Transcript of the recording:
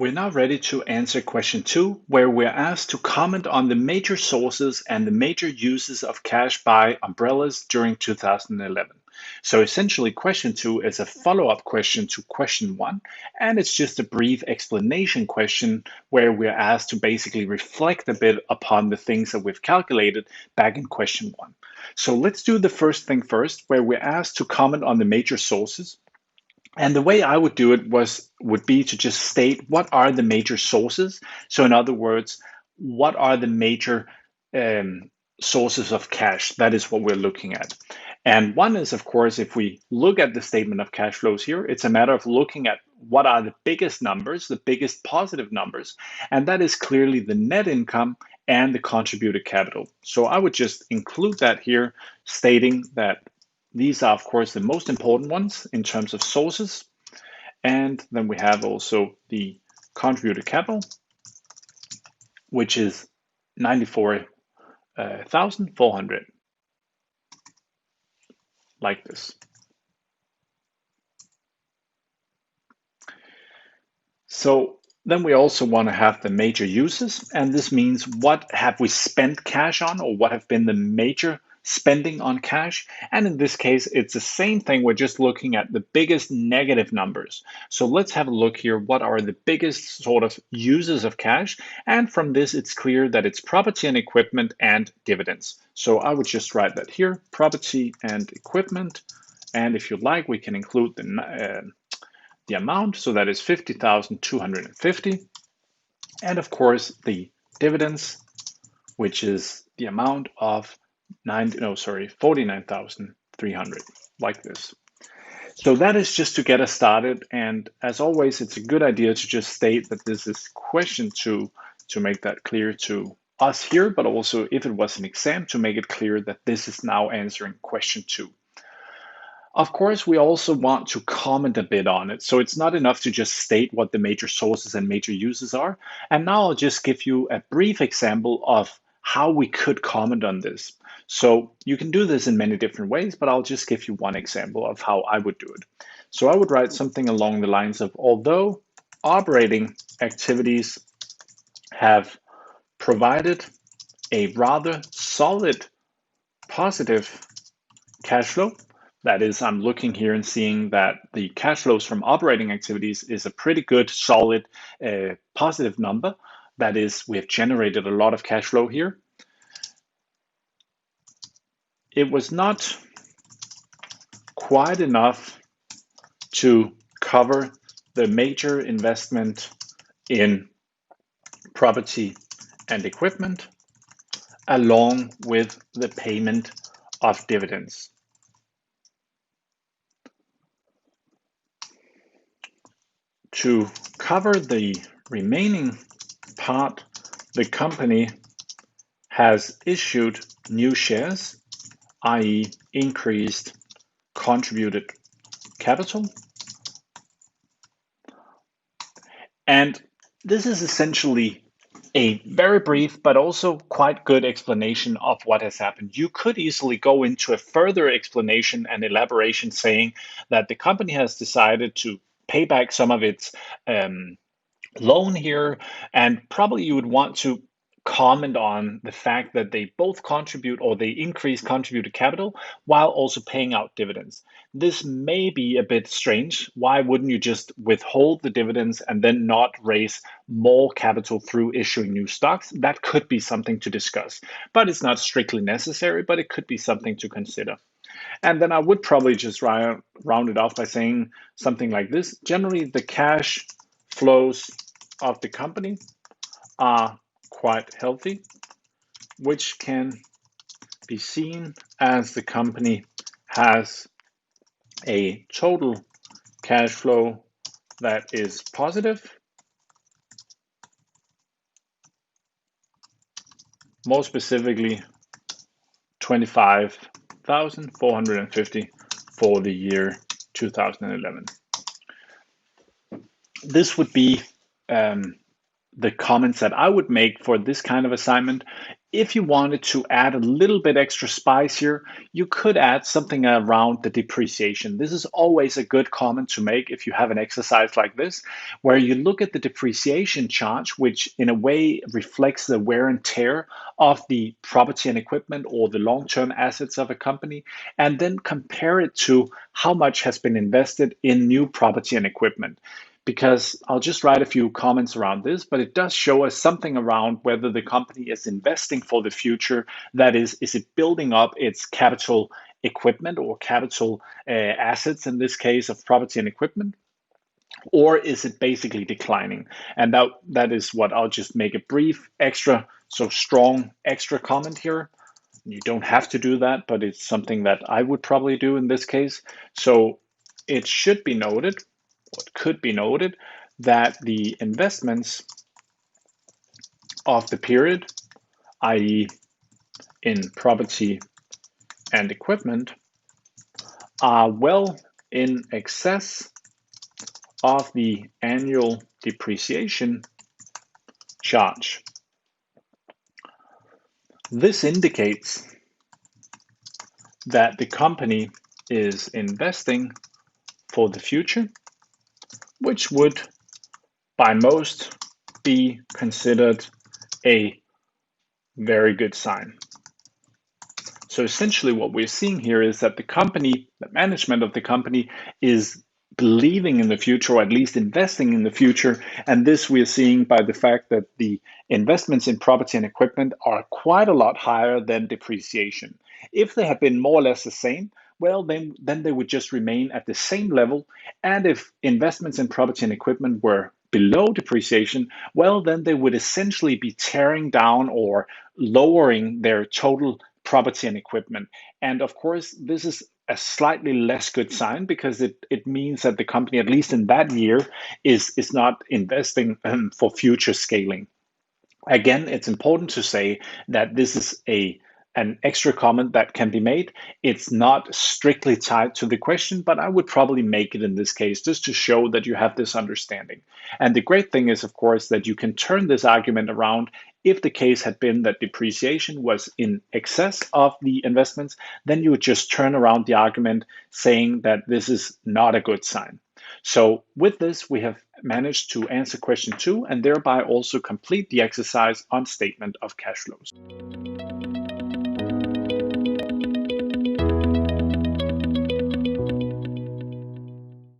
We're now ready to answer question 2, where we're asked to comment on the major sources and the major uses of cash by umbrellas during 2011. So essentially, question 2 is a follow-up question to question 1, and it's just a brief explanation question where we're asked to basically reflect a bit upon the things that we've calculated back in question 1. So let's do the first thing first, where we're asked to comment on the major sources. And the way I would do it would be to just state what are the major sources. So in other words, what are the major sources of cash? That is what we're looking at. And one is, of course, if we look at the statement of cash flows here, it's a matter of looking at what are the biggest numbers, the biggest positive numbers, and that is clearly the net income and the contributed capital. So I would just include that here, stating that these are, of course, the most important ones in terms of sources. And then we have also the contributed capital, which is 94,400, like this. So then we also want to have the major uses, and this means what have we spent cash on, or what have been the major spending on cash. And in this case, it's the same thing. We're just looking at the biggest negative numbers. So let's have a look here. What are the biggest sort of uses of cash? And from this, it's clear that it's property and equipment and dividends. So I would just write that here, property and equipment. And if you like, we can include the amount. So that is 50,250. And of course, the dividends, which is the amount of 49,300, like this. So that is just to get us started. And as always, it's a good idea to just state that this is question 2 to make that clear to us here, but also if it was an exam, to make it clear that this is now answering question 2. Of course, we also want to comment a bit on it. So it's not enough to just state what the major sources and major uses are. And now I'll just give you a brief example of how we could comment on this. So you can do this in many different ways, but I'll just give you one example of how I would do it. So I would write something along the lines of, although operating activities have provided a rather solid positive cash flow, that is, I'm looking here and seeing that the cash flows from operating activities is a pretty good, solid, positive number. That is, we have generated a lot of cash flow here. It was not quite enough to cover the major investment in property and equipment, along with the payment of dividends. To cover the remaining part, the company has issued new shares, i.e. increased contributed capital. And this is essentially a very brief but also quite good explanation of what has happened. You could easily go into a further explanation and elaboration saying that the company has decided to pay back some of its loan here, and probably you would want to comment on the fact that they both contribute, or they increase contributed capital while also paying out dividends. This may be a bit strange. Why wouldn't you just withhold the dividends and then not raise more capital through issuing new stocks? That could be something to discuss, but it's not strictly necessary, but it could be something to consider. And then I would probably just round it off by saying something like this. Generally, the cash flows of the company are quite healthy, which can be seen as the company has a total cash flow that is positive, more specifically 25,450 for the year 2011. This would be the comments that I would make for this kind of assignment. If you wanted to add a little bit extra spice here, you could add something around the depreciation. This is always a good comment to make if you have an exercise like this, where you look at the depreciation charge, which in a way reflects the wear and tear of the property and equipment or the long-term assets of a company, and then compare it to how much has been invested in new property and equipment. Because I'll just write a few comments around this, but it does show us something around whether the company is investing for the future. That is it building up its capital equipment or capital assets, in this case of property and equipment, or is it basically declining? And that is what I'll just make a brief extra, so strong extra comment here. You don't have to do that, but it's something that I would probably do in this case. So it should be noted, it could be noted, that the investments of the period, i.e. in property and equipment, are well in excess of the annual depreciation charge. This indicates that the company is investing for the future, which would by most be considered a very good sign. So essentially what we're seeing here is that the company, the management of the company, is believing in the future, or at least investing in the future. And this we're seeing by the fact that the investments in property and equipment are quite a lot higher than depreciation. If they had been more or less the same, well, then they would just remain at the same level. And if investments in property and equipment were below depreciation, well, then they would essentially be tearing down or lowering their total property and equipment. And of course, this is a slightly less good sign because it means that the company, at least in that year, is not investing for future scaling. Again, it's important to say that this is an extra comment that can be made. It's not strictly tied to the question, but I would probably make it in this case just to show that you have this understanding. And the great thing is, of course, that you can turn this argument around. If the case had been that depreciation was in excess of the investments, then you would just turn around the argument saying that this is not a good sign. So with this, we have managed to answer question 2 and thereby also complete the exercise on statement of cash flows.